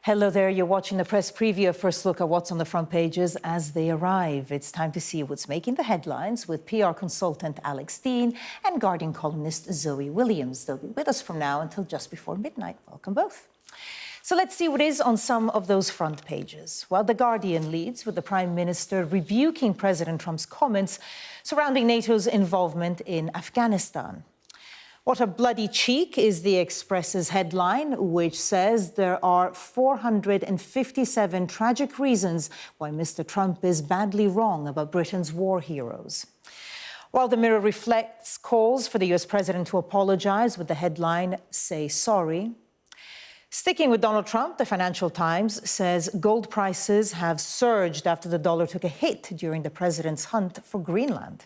Hello there, you're watching the press preview, a first look at what's on the front pages as they arrive. It's time to see what's making the headlines with PR consultant Alex Dean and Guardian columnist Zoe Williams. They'll be with us from now until just before midnight. Welcome both. So let's see what is on some of those front pages. Well, The Guardian leads with the Prime Minister rebuking President Trump's comments surrounding NATO's involvement in Afghanistan. What a bloody cheek is the Express's headline, which says there are 457 tragic reasons why Mr. Trump is badly wrong about Britain's war heroes. While the Mirror reflects calls for the US president to apologize with the headline, Say Sorry. Sticking with Donald Trump, the Financial Times says gold prices have surged after the dollar took a hit during the president's hunt for Greenland.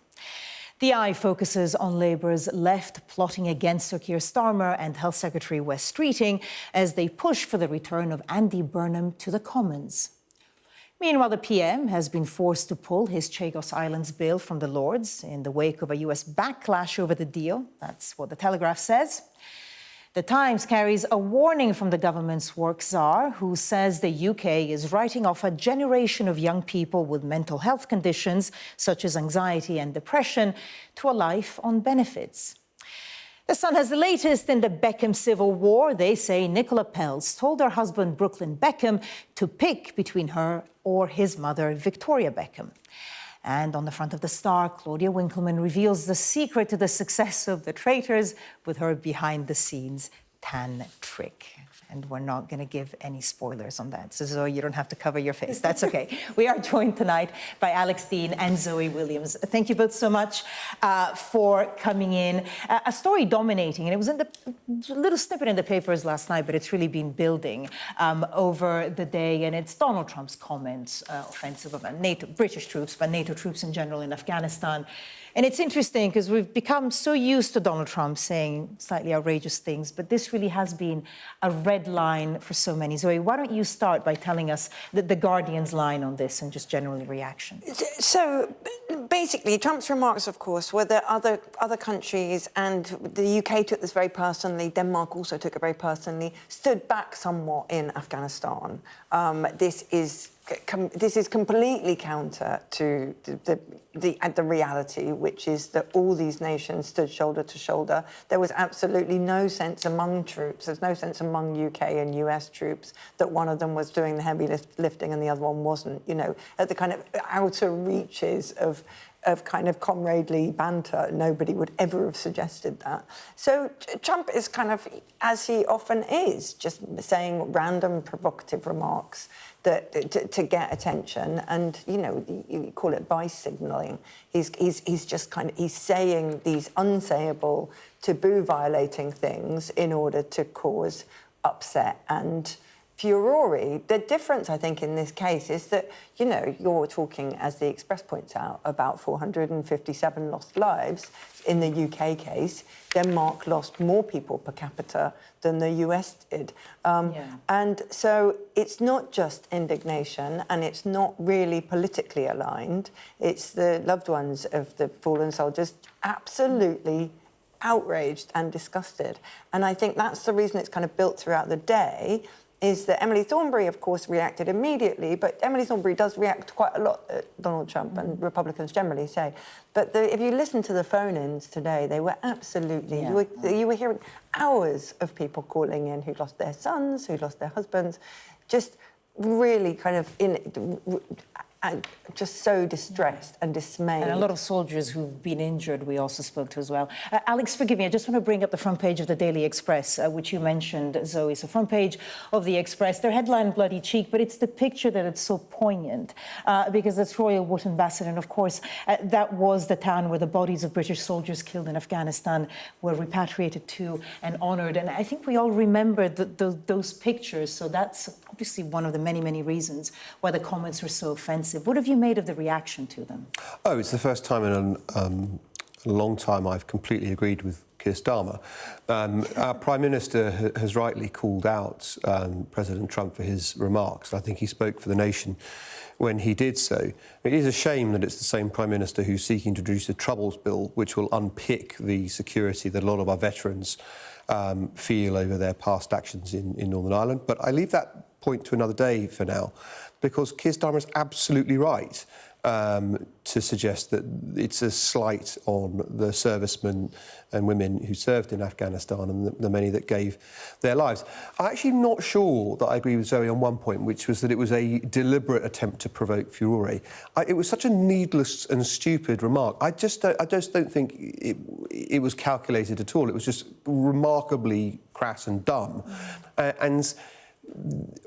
The Eye focuses on Labour's left plotting against Sir Keir Starmer and Health Secretary Wes Streeting as they push for the return of Andy Burnham to the Commons. Meanwhile, the PM has been forced to pull his Chagos Islands bill from the Lords in the wake of a US backlash over the deal. That's what the Telegraph says. The Times carries a warning from the government's work czar, who says the UK is writing off a generation of young people with mental health conditions, such as anxiety and depression, to a life on benefits. The Sun has the latest in the Beckham civil war. They say Nicola Peltz told her husband, Brooklyn Beckham, to pick between her or his mother, Victoria Beckham. And on the front of the Star, Claudia Winkleman reveals the secret to the success of The Traitors with her behind-the-scenes tan trick. And we're not going to give any spoilers on that. So, Zoe, you don't have to cover your face. That's okay. We are joined tonight by Alex Dean and Zoe Williams. Thank you both so much for coming in. A story dominating, and it was in the little snippet in the papers last night, but it's really been building over the day. And it's Donald Trump's comments, offensive about NATO, British troops, but NATO troops in general in Afghanistan. And it's interesting because we've become so used to Donald Trump saying slightly outrageous things, but this really has been a red line for so many. Zoe, why don't you start by telling us the Guardian's line on this and just generally reaction? So basically, Trump's remarks, of course, were that other countries, and the UK took this very personally, Denmark also took it very personally, stood back somewhat in Afghanistan. This is completely counter to the reality, which is that all these nations stood shoulder to shoulder. There was absolutely no sense among troops, there's no sense among UK and US troops that one of them was doing the heavy lifting and the other one wasn't. You know, at the kind of outer reaches of kind of comradely banter, nobody would ever have suggested that. So Trump is kind of, as he often is, just saying random provocative remarks that to get attention, and you know, you call it vice signalling. He's just kind of, he's saying these unsayable, taboo violating things in order to cause upset and furore. The difference, I think, in this case is that, you know, you're talking, as the Express points out, about 457 lost lives. In the UK case, Denmark lost more people per capita than the US did. And so it's not just indignation, and it's not really politically aligned. It's the loved ones of the fallen soldiers absolutely outraged and disgusted. And I think that's the reason it's kind of built throughout the day, is that Emily Thornberry, of course, reacted immediately, but Emily Thornberry does react quite a lot at Donald Trump, and Republicans generally say. But if you listen to the phone-ins today, they were absolutely... Yeah. You were hearing hours of people calling in who lost their sons, who lost their husbands, just really kind of just so distressed and dismayed. And a lot of soldiers who've been injured we also spoke to as well. Alex, forgive me, I just want to bring up the front page of the Daily Express, which you mentioned, Zoe. So front page of the Express, their headline, Bloody Cheek, but it's the picture that it's so poignant because it's Royal Wootton Bassett. And of course, that was the town where the bodies of British soldiers killed in Afghanistan were repatriated to and honoured. And I think we all remember those pictures. So that's obviously one of the many, many reasons why the comments were so offensive. What have you made of the reaction to them? Oh, it's the first time in a long time I've completely agreed with Keir Starmer. Our Prime Minister has rightly called out President Trump for his remarks. I think he spoke for the nation when he did so. It is a shame that it's the same Prime Minister who's seeking to introduce a Troubles Bill, which will unpick the security that a lot of our veterans feel over their past actions in Northern Ireland. But I leave that point to another day for now, because Keir Starmer is absolutely right to suggest that it's a slight on the servicemen and women who served in Afghanistan and the many that gave their lives. I'm actually not sure that I agree with Zoe on one point, which was that it was a deliberate attempt to provoke furore. It was such a needless and stupid remark. I just don't think it was calculated at all. It was just remarkably crass and dumb. And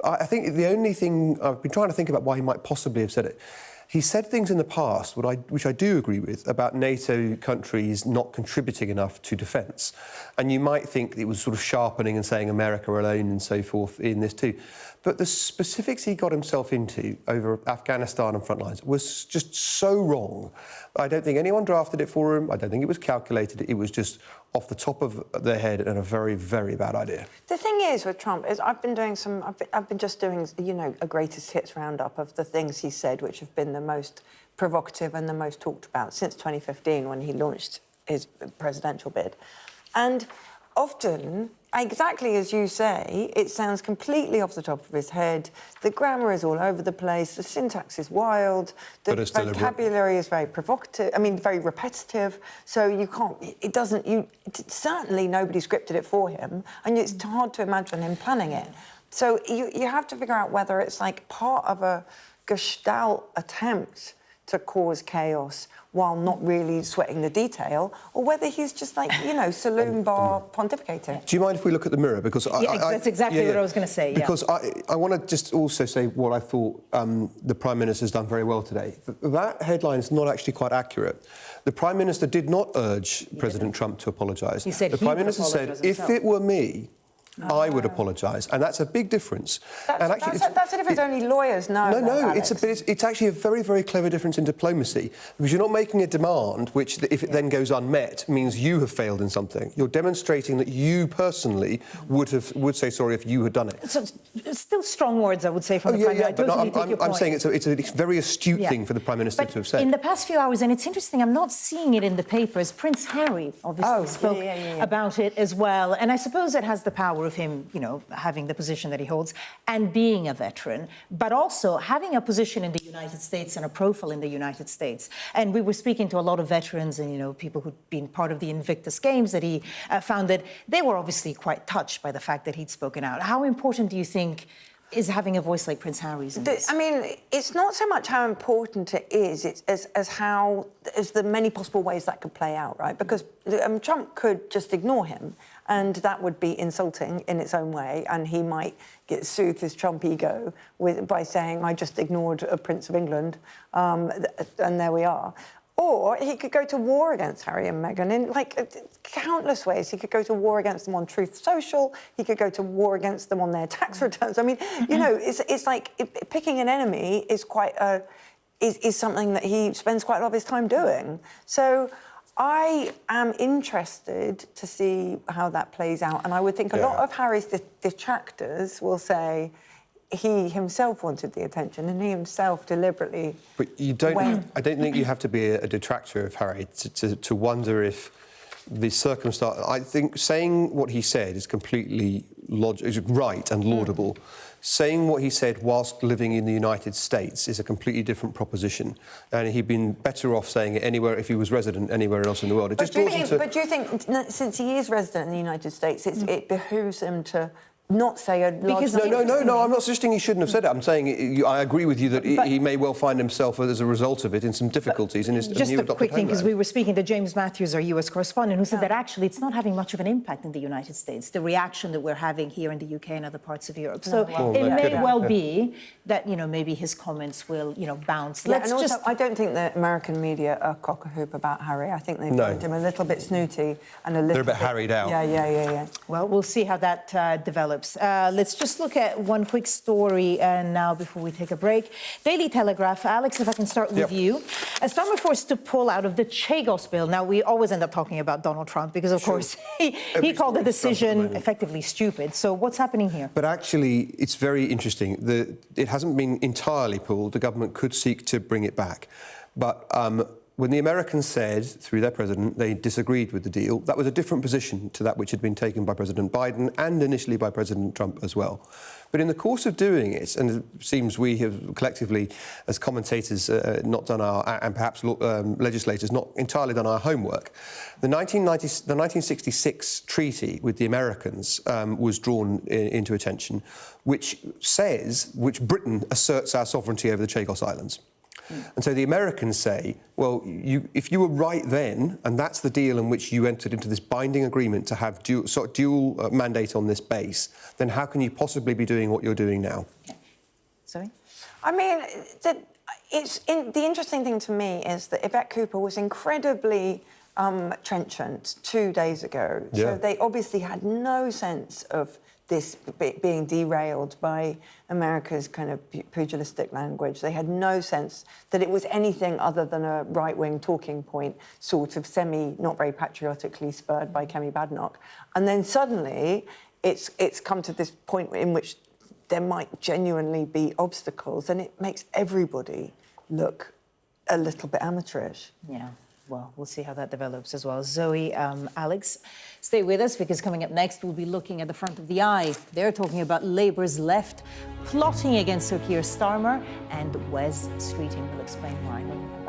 I think the only thing I've been trying to think about why he might possibly have said it. He said things in the past, which I do agree with, about NATO countries not contributing enough to defence. And you might think it was sort of sharpening and saying America alone and so forth in this too. But the specifics he got himself into over Afghanistan and front lines was just so wrong. I don't think anyone drafted it for him. I don't think it was calculated. It was just off the top of their head and a very, very bad idea. The thing is with Trump is I've been just doing, you know, a greatest hits roundup of the things he said which have been the most provocative and the most talked about since 2015 when he launched his presidential bid. And often, exactly as you say, it sounds completely off the top of his head. The grammar is all over the place. The syntax is wild. The vocabulary is very provocative. I mean, very repetitive. So you can't. It doesn't. Certainly nobody scripted it for him, and it's hard to imagine him planning it. So you have to figure out whether it's like part of a Gestalt attempt to cause chaos while not really sweating the detail, or whether he's just like, you know, saloon bar pontificating. Do you mind if we look at the mirror? Because that's exactly what I was going to say. Because I want to just also say what I thought the Prime Minister has done very well today. That headline is not actually quite accurate. The Prime Minister did not urge President Trump to apologise. He said the Prime Minister said, if it were me, I would apologise, and that's a big difference. That's a difference only lawyers know. No, it's actually a very, very clever difference in diplomacy, because you're not making a demand which, if it then goes unmet, means you have failed in something. You're demonstrating that you personally would say sorry if you had done it. So it's still strong words, I would say, from the Prime Minister. But I'm saying it's a very astute thing for the Prime Minister to have said. In the past few hours, and it's interesting, I'm not seeing it in the papers, Prince Harry obviously spoke about it as well, and I suppose it has the power of him, you know, having the position that he holds and being a veteran, but also having a position in the United States and a profile in the United States. And we were speaking to a lot of veterans and, you know, people who'd been part of the Invictus Games that he founded. They were obviously quite touched by the fact that he'd spoken out. How important do you think is having a voice like Prince Harry's in this? I mean, it's not so much how important it is, it's as the many possible ways that could play out, right? Because Trump could just ignore him, and that would be insulting in its own way, and he might soothe his Trump ego by saying, I just ignored a Prince of England, and there we are. Or he could go to war against Harry and Meghan in, like, countless ways. He could go to war against them on Truth Social. He could go to war against them on their tax returns. I mean, you know, it's like picking an enemy is is something that he spends quite a lot of his time doing. So I am interested to see how that plays out. And I would think a lot of Harry's detractors will say, he himself wanted the attention, and he himself deliberately. But you don't. I don't think you have to be a detractor of Harry to wonder if the circumstance. I think saying what he said is completely right and laudable. Saying what he said whilst living in the United States is a completely different proposition, and he'd been better off saying it anywhere if he was resident anywhere else in the world. But do you think, since he is resident in the United States, it behooves him to not say a large... No, I'm not suggesting he shouldn't have said it. I'm saying I agree with you that he may well find himself, as a result of it, in some difficulties in his new adopted homeland. Just a quick thing, because we were speaking to James Matthews, our US correspondent, who said that actually it's not having much of an impact in the United States, the reaction that we're having here in the UK and other parts of Europe. So it may well be that, you know, maybe his comments will, you know, bounce. I don't think the American media are cock-a-hoop about Harry. I think they find him a little bit snooty and a little They're a bit harried out. Yeah. Well, we'll see how that develops. Let's just look at one quick story now before we take a break. Daily Telegraph. Alex, if I can start with you. Starmer forced to pull out of the Chagos bill. Now, we always end up talking about Donald Trump because, of course, he called the decision effectively stupid. So what's happening here? But actually, it's very interesting. It hasn't been entirely pulled. The government could seek to bring it back. But when the Americans said, through their president, they disagreed with the deal, that was a different position to that which had been taken by President Biden and initially by President Trump as well. But in the course of doing it, and it seems we have collectively, as commentators, not done our, and perhaps legislators, not entirely done our homework, the 1966 treaty with the Americans was drawn into attention, which Britain asserts our sovereignty over the Chagos Islands. And so the Americans say, well, if you were right then, and that's the deal in which you entered into this binding agreement to have dual mandate on this base, then how can you possibly be doing what you're doing now? Sorry? I mean, the interesting thing to me is that Yvette Cooper was incredibly trenchant 2 days ago. Yeah. So they obviously had no sense of this being derailed by America's kind of pugilistic language. They had no sense that it was anything other than a right-wing talking point, sort of not very patriotically spurred by Kemi Badenoch. And then suddenly it's come to this point in which there might genuinely be obstacles, and it makes everybody look a little bit amateurish. Yeah. Well, we'll see how that develops as well. Zoe, Alex, stay with us, because coming up next, we'll be looking at the front of the eye. They're talking about Labour's left plotting against Sir Keir Starmer, and Wes Streeting will explain why when we come back.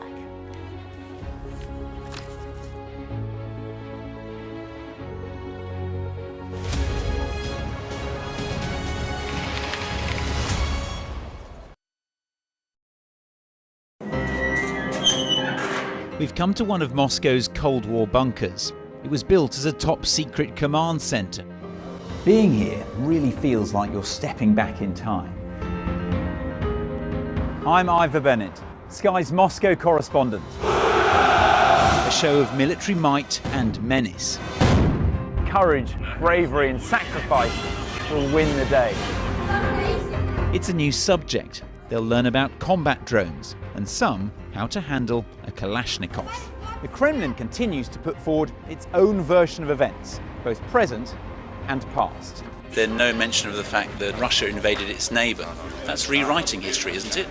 We've come to one of Moscow's Cold War bunkers. It was built as a top-secret command centre. Being here really feels like you're stepping back in time. I'm Ivor Bennett, Sky's Moscow correspondent. A show of military might and menace. Courage, bravery and sacrifice will win the day. It's a new subject. They'll learn about combat drones, and some how to handle a Kalashnikov. The Kremlin continues to put forward its own version of events, both present and past. There's no mention of the fact that Russia invaded its neighbour. That's rewriting history, isn't it?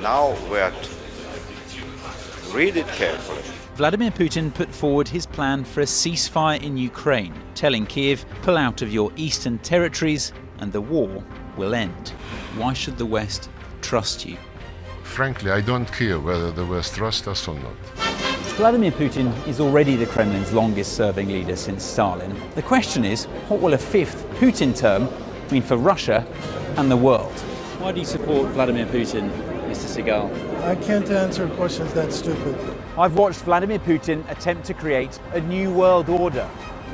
Now we have to read it carefully. Vladimir Putin put forward his plan for a ceasefire in Ukraine, telling Kiev, pull out of your eastern territories and the war will end. Why should the West trust you? Frankly, I don't care whether the West trusts us or not. Vladimir Putin is already the Kremlin's longest-serving leader since Stalin. The question is, what will a fifth Putin term mean for Russia and the world? Why do you support Vladimir Putin, Mr. Segal? I can't answer questions that stupid. I've watched Vladimir Putin attempt to create a new world order.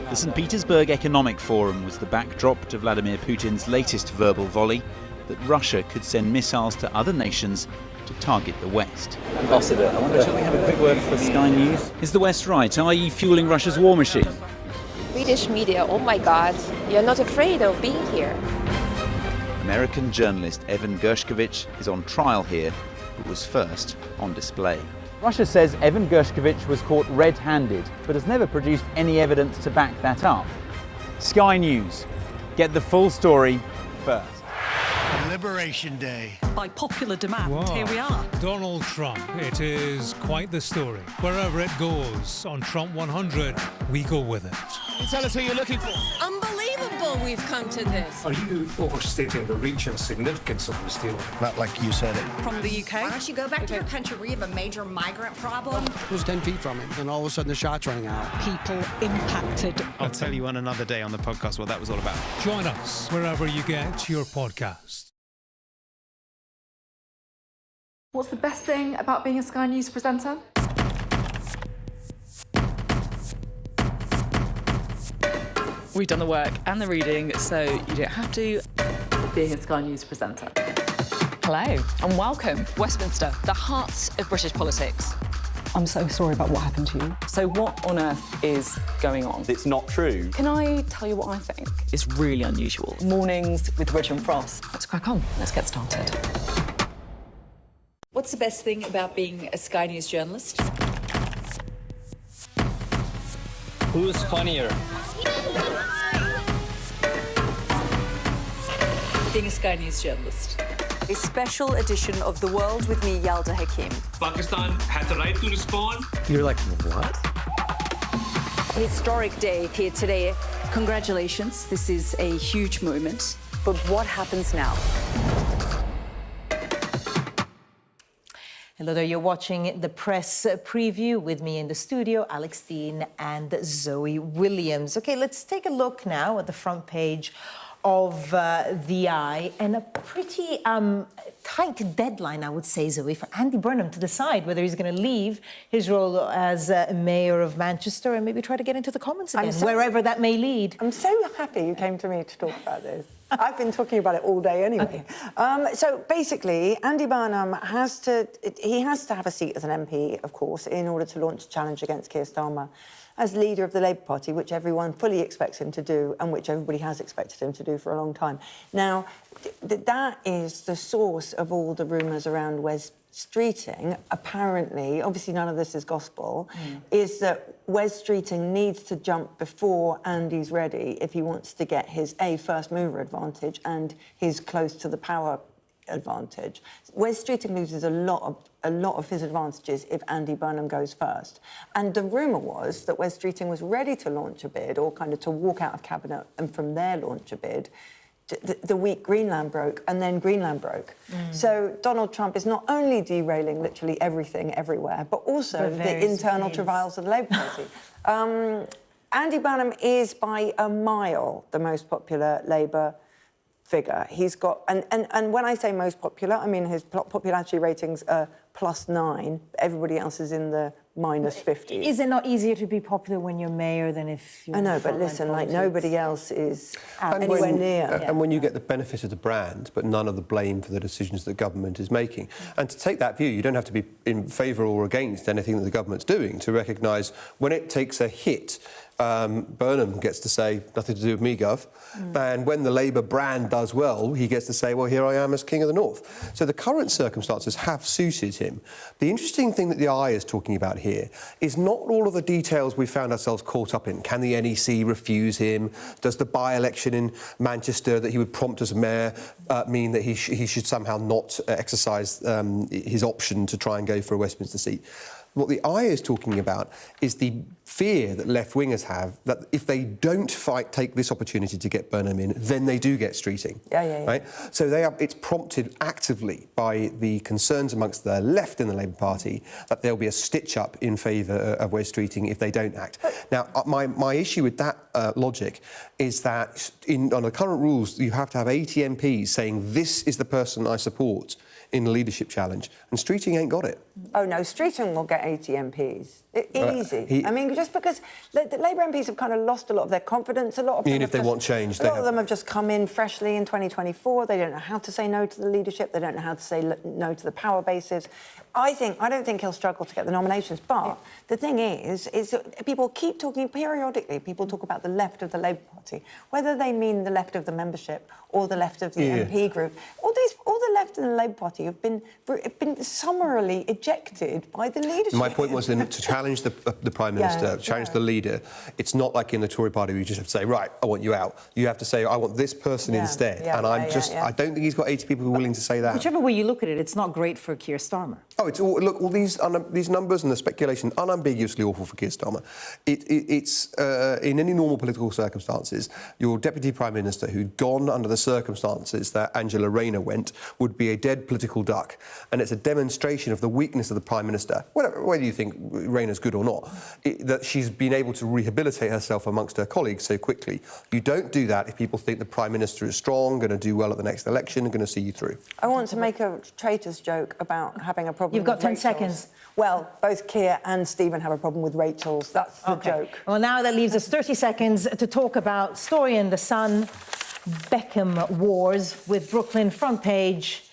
The St. Petersburg Economic Forum was the backdrop to Vladimir Putin's latest verbal volley that Russia could send missiles to other nations to target the West. Ambassador, I wonder, shall we have a quick word for Sky News? Is the West right? Are you fueling Russia's war machine? British media, oh my God, you're not afraid of being here. American journalist Evan Gershkovich is on trial here, but was first on display. Russia says Evan Gershkovich was caught red-handed, but has never produced any evidence to back that up. Sky News, get the full story first. Liberation Day. By popular demand, Wow. here we are. Donald Trump. It is quite the story. Wherever it goes, on Trump 100, we go with it. Can you tell us who you're looking for? Unbelievable we've come to this. Are you overstating the reach and significance of this deal? Not like you said it. From the UK? Why don't you go back to your country where you have a major migrant problem? It was 10 feet from him, and all of a sudden the shot's running out. People impacted. I'll tell you on another day on the podcast what that was all about. Join us wherever you get your podcast. What's the best thing about being a Sky News presenter? We've done the work and the reading, so you don't have to. Being a Sky News presenter. Hello and welcome. Westminster, the heart of British politics. I'm so sorry about what happened to you. So what on earth is going on? It's not true. Can I tell you what I think? It's really unusual. Mornings with Richard and Frost. Let's crack on. Let's get started. What's the best thing about being a Sky News journalist? Who's funnier? Being a Sky News journalist. A special edition of The World with me, Yalda Hakim. Pakistan has the right to respond. You're like, what? Historic day here today. Congratulations, this is a huge moment. But what happens now? Hello there, you're watching the press preview with me in the studio, Alex Dean and Zoe Williams. OK, let's take a look now at the front page of The Eye, and a pretty tight deadline, I would say, Zoe, for Andy Burnham to decide whether he's going to leave his role as Mayor of Manchester and maybe try to get into the Commons again, wherever that may lead. I'm so happy you came to me to talk about this. I've been talking about it all day anyway. Okay. So basically, Andy Burnham has to have a seat as an MP, of course, in order to launch a challenge against Keir Starmer as leader of the Labour Party, which everyone fully expects him to do and which everybody has expected him to do for a long time. Now, that is the source of all the rumours around Wes Streeting. Apparently, obviously none of this is gospel, is that Wes Streeting needs to jump before Andy's ready if he wants to get his first mover advantage and his close to the power advantage. Wes Streeting loses a lot of his advantages if Andy Burnham goes first. And the rumour was that Wes Streeting was ready to launch a bid, or kind of to walk out of cabinet and from there launch a bid, the week Greenland broke, and then Greenland broke. So Donald Trump is not only derailing literally everything everywhere, but also the internal travails of the Labour Party. Andy Burnham is by a mile the most popular Labour figure. He's got, and when I say most popular, I mean his popularity ratings are +9. Everybody else is in the -50s. Is it not easier to be popular when you're mayor than if you're... I know, but listen, like, nobody else is anywhere near. And when you get the benefit of the brand, but none of the blame for the decisions that government is making. And to take that view, you don't have to be in favour or against anything that the government's doing to recognise when it takes a hit, Burnham gets to say, nothing to do with me, Gov. And when the Labour brand does well, he gets to say, well, here I am as King of the North. So the current circumstances have suited him. The interesting thing that the Eye is talking about here is not all of the details we found ourselves caught up in. Can the NEC refuse him? Does the by-election in Manchester that he would prompt as mayor mean that he should somehow not exercise his option to try and go for a Westminster seat? What the Eye is talking about is the fear that left-wingers have that if they don't take this opportunity to get Burnham in, then they do get Streeting. Right? So it's prompted actively by the concerns amongst the left in the Labour Party that there'll be a stitch-up in favour of Wes Streeting if they don't act. Now, my issue with that logic is that on the current rules, you have to have 80 MPs saying, this is the person I support in the leadership challenge, and Streeting ain't got it. Oh, no, Streeting will get 80 MPs. Easy. I mean, just because the Labour MPs have kind of lost a lot of their confidence. A lot of them, even if they want change, a lot of them have just come in freshly in 2024. They don't know how to say no to the leadership. They don't know how to say no to the power bases. I don't think he'll struggle to get the nominations. But the thing is that people keep talking periodically. People talk about the left of the Labour Party, whether they mean the left of the membership or the left of the MP group. All the left in the Labour Party have been summarily ejected by the leadership. My point was to challenge the Prime Minister, challenge the leader. It's not like in the Tory party where you just have to say, right, I want you out. You have to say, I want this person instead. I don't think he's got 80 people who are willing to say that. Whichever way you look at it, it's not great for Keir Starmer. Oh, it's all these numbers and the speculation, unambiguously awful for Keir Starmer. It's in any normal political circumstances, your Deputy Prime Minister, who'd gone under the circumstances that Angela Rayner went, would be a dead political duck. And it's a demonstration of the weakness of the Prime Minister, whether you think Rayner's good or not, that she's been able to rehabilitate herself amongst her colleagues so quickly. You don't do that if people think the Prime Minister is strong, going to do well at the next election, and going to see you through. I want to make a traitor's joke about having a problem You've got 10 Rachel's. seconds. Well, both Keir and Stephen have a problem with Rachel's. That's the joke. Well, now that leaves us 30 seconds to talk about story in The Sun, Beckham wars with Brooklyn front page.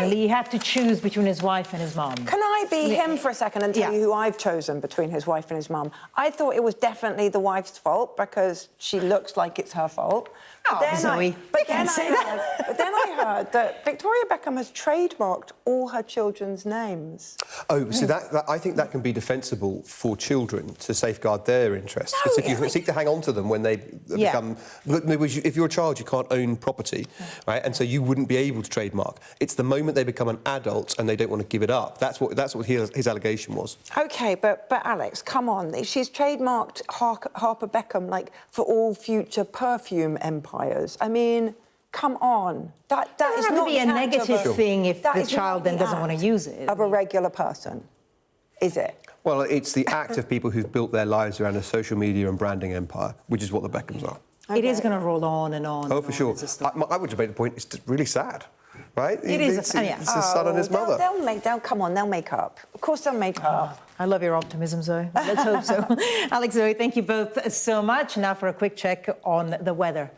He had to choose between his wife and his mum. Can I be him for a second and tell you who I've chosen between his wife and his mum? I thought it was definitely the wife's fault because she looks like it's her fault. Oh, Zoe, but then I heard that Victoria Beckham has trademarked all her children's names. Oh, so I think that can be defensible for children to safeguard their interests. Because if you seek to hang on to them when they become... If you're a child, you can't own property, right? And so you wouldn't be able to trademark. It's the moment they become an adult and they don't want to give it up, that's what his allegation was. OK, but Alex, come on. She's trademarked Harper Beckham, like, for all future perfume empires. I mean, come on. That is not be a negative thing if the child then doesn't want to use it. Of a regular person, is it? Well, it's the act of people who've built their lives around a social media and branding empire, which is what the Beckhams are. Okay. It is going to roll on and on. Oh, for sure. I would debate the point. It's really sad, right? It is. It's his son and his mother. Come on, they'll make up. Of course they'll make up. I love your optimism, Zoe. Let's hope so. Alex, Zoe, thank you both so much. Now for a quick check on the weather.